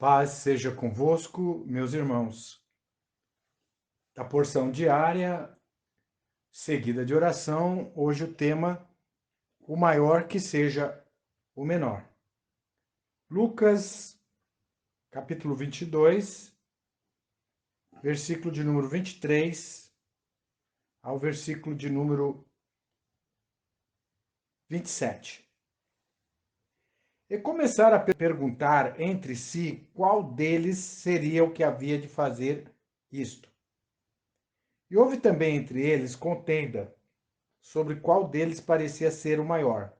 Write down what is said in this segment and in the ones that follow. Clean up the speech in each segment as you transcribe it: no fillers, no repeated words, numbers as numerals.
Paz seja convosco, meus irmãos. A porção diária, seguida de oração, hoje o tema, o maior que seja o menor. Lucas, capítulo 22, versículo de número 23 ao versículo de número 27. E começaram a perguntar entre si qual deles seria o que havia de fazer isto. E houve também entre eles contenda sobre qual deles parecia ser o maior.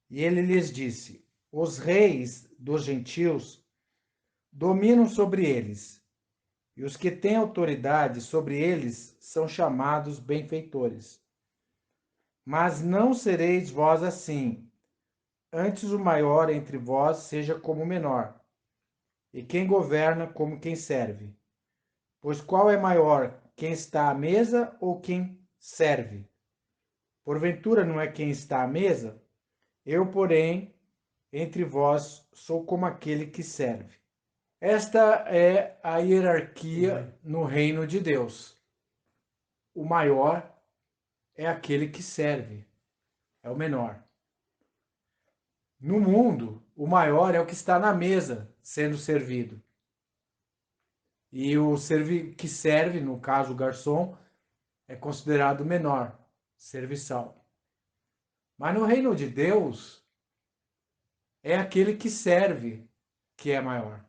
E ele lhes disse: os reis dos gentios dominam sobre eles, e os que têm autoridade sobre eles são chamados benfeitores. Mas não sereis vós assim. Antes o maior entre vós seja como o menor, e quem governa como quem serve. Pois qual é maior, quem está à mesa ou quem serve? Porventura não é quem está à mesa? Eu, porém, entre vós sou como aquele que serve. Esta é a hierarquia no reino de Deus. O maior é aquele que serve, é o menor. No mundo, o maior é o que está na mesa sendo servido. E o que serve, no caso o garçom, é considerado menor, serviçal. Mas no reino de Deus, é aquele que serve que é maior.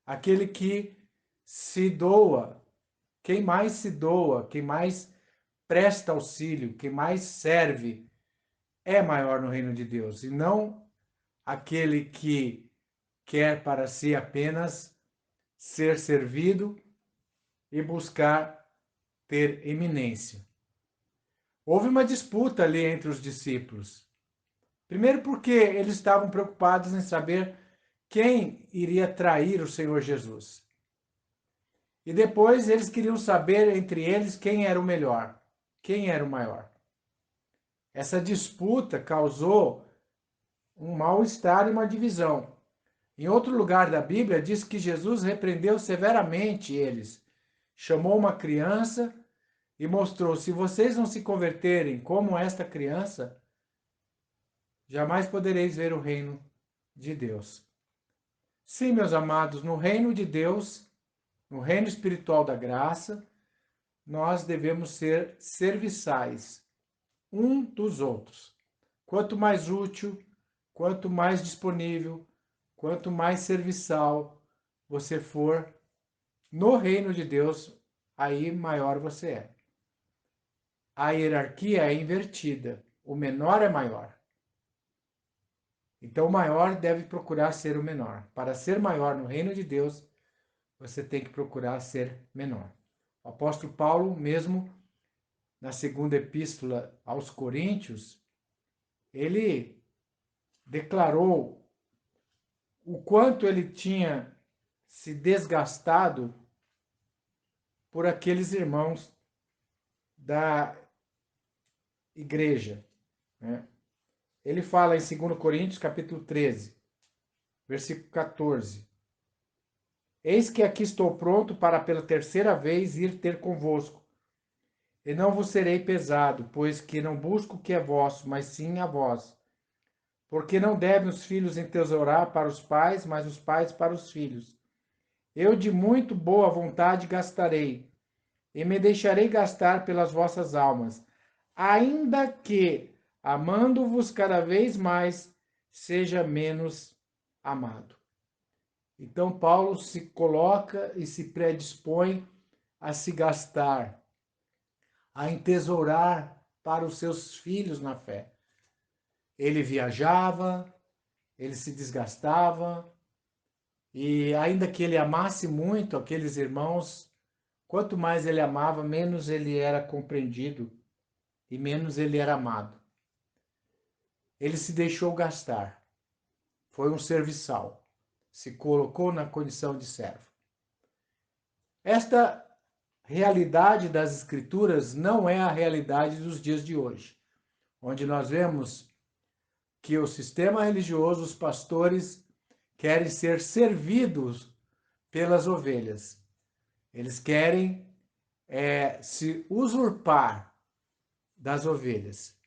Aquele que se doa, quem mais se doa, quem mais presta auxílio, quem mais serve, é maior no reino de Deus, e não aquele que quer para si apenas ser servido e buscar ter eminência. Houve uma disputa ali entre os discípulos. Primeiro porque eles estavam preocupados em saber quem iria trair o Senhor Jesus. E depois eles queriam saber entre eles quem era o melhor, quem era o maior. Essa disputa causou um mal-estar e uma divisão. Em outro lugar da Bíblia diz que Jesus repreendeu severamente eles, chamou uma criança e mostrou: se vocês não se converterem como esta criança, jamais podereis ver o reino de Deus. Sim, meus amados, no reino de Deus, no reino espiritual da graça, nós devemos ser serviçais um dos outros. Quanto mais útil, quanto mais disponível, quanto mais serviçal você for no reino de Deus, aí maior você é. A hierarquia é invertida. O menor é maior. Então o maior deve procurar ser o menor. Para ser maior no reino de Deus, você tem que procurar ser menor. O apóstolo Paulo, mesmo na segunda epístola aos Coríntios, ele declarou o quanto ele tinha se desgastado por aqueles irmãos da igreja, né? Ele fala em 2 Coríntios, capítulo 13, versículo 14. Eis que aqui estou pronto para pela terceira vez ir ter convosco, e não vos serei pesado, pois que não busco o que é vosso, mas sim a vós. Porque não devem os filhos entesourar para os pais, mas os pais para os filhos. Eu de muito boa vontade gastarei, e me deixarei gastar pelas vossas almas, ainda que, amando-vos cada vez mais, seja menos amado. Então Paulo se coloca e se predispõe a se gastar, a entesourar para os seus filhos na fé. Ele viajava, ele se desgastava, e ainda que ele amasse muito aqueles irmãos, quanto mais ele amava, menos ele era compreendido e menos ele era amado. Ele se deixou gastar, foi um serviçal, se colocou na condição de servo. Esta realidade das Escrituras não é a realidade dos dias de hoje, onde nós vemos que o sistema religioso, os pastores querem ser servidos pelas ovelhas. Eles querem se usurpar das ovelhas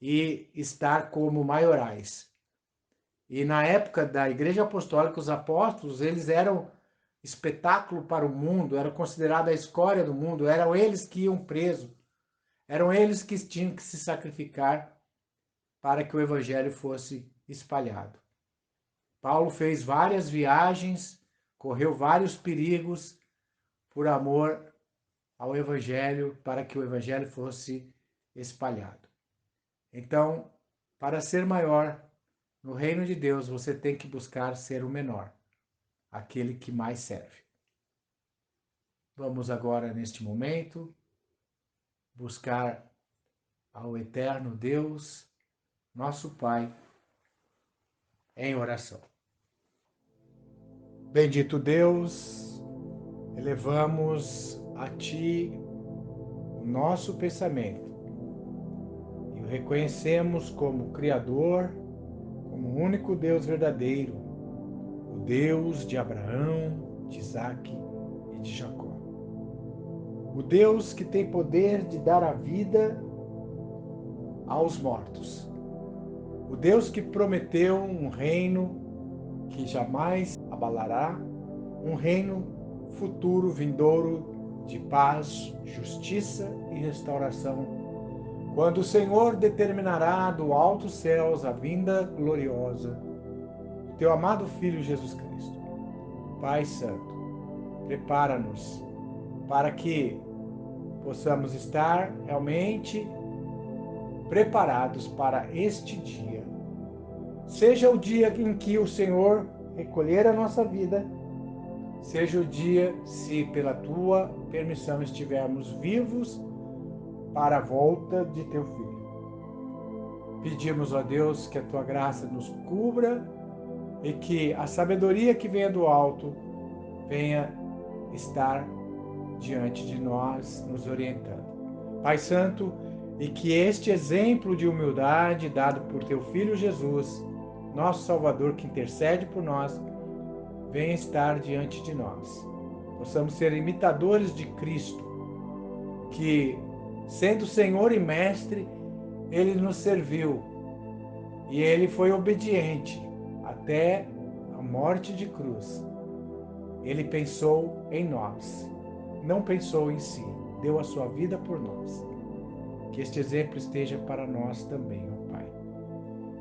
e estar como maiorais. E na época da Igreja Apostólica, os apóstolos, eles eram espetáculo para o mundo, eram considerados a escória do mundo, eram eles que iam presos, eram eles que tinham que se sacrificar para que o evangelho fosse espalhado. Paulo fez várias viagens, correu vários perigos por amor ao evangelho, para que o evangelho fosse espalhado. Então, para ser maior no reino de Deus, você tem que buscar ser o menor, aquele que mais serve. Vamos agora, neste momento, buscar ao eterno Deus, nosso Pai, em oração. Bendito Deus, elevamos a Ti o nosso pensamento e o reconhecemos como Criador, como o único Deus verdadeiro, o Deus de Abraão, de Isaque e de Jacó. O Deus que tem poder de dar a vida aos mortos. O Deus que prometeu um reino que jamais abalará, um reino futuro, vindouro, de paz, justiça e restauração, quando o Senhor determinará do alto céus a vinda gloriosa do teu amado Filho Jesus Cristo. Pai Santo, prepara-nos para que possamos estar realmente preparados para este dia. Seja o dia em que o Senhor recolher a nossa vida, seja o dia, se pela tua permissão estivermos vivos para a volta de teu Filho. Pedimos a Deus que a tua graça nos cubra e que a sabedoria que venha do alto venha estar diante de nós, nos orientando. Pai Santo, e que este exemplo de humildade dado por teu Filho Jesus, nosso Salvador, que intercede por nós, venha estar diante de nós. Possamos ser imitadores de Cristo, que, sendo Senhor e Mestre, Ele nos serviu e Ele foi obediente até a morte de cruz. Ele pensou em nós, não pensou em si, deu a sua vida por nós. Que este exemplo esteja para nós também, ó Pai.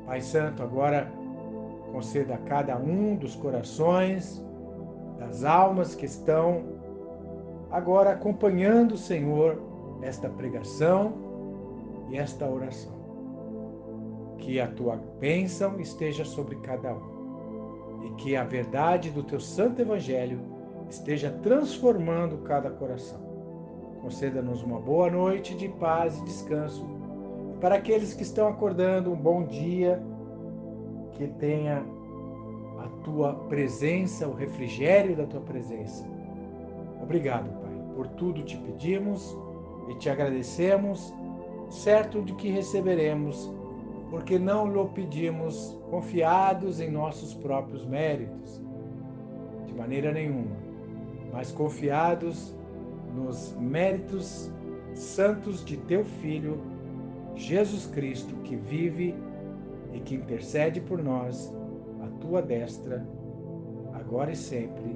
Pai Santo, agora conceda a cada um dos corações, das almas que estão agora acompanhando o Senhor esta pregação e esta oração. Que a tua bênção esteja sobre cada um e que a verdade do teu santo evangelho esteja transformando cada coração. Conceda-nos uma boa noite de paz e descanso. E para aqueles que estão acordando, um bom dia, que tenha a tua presença, o refrigério da tua presença. Obrigado, Pai, por tudo te pedimos e te agradecemos, certo de que receberemos, porque não lhe pedimos confiados em nossos próprios méritos, de maneira nenhuma, mas confiados nos méritos santos de teu Filho, Jesus Cristo, que vive e que intercede por nós, à tua destra, agora e sempre.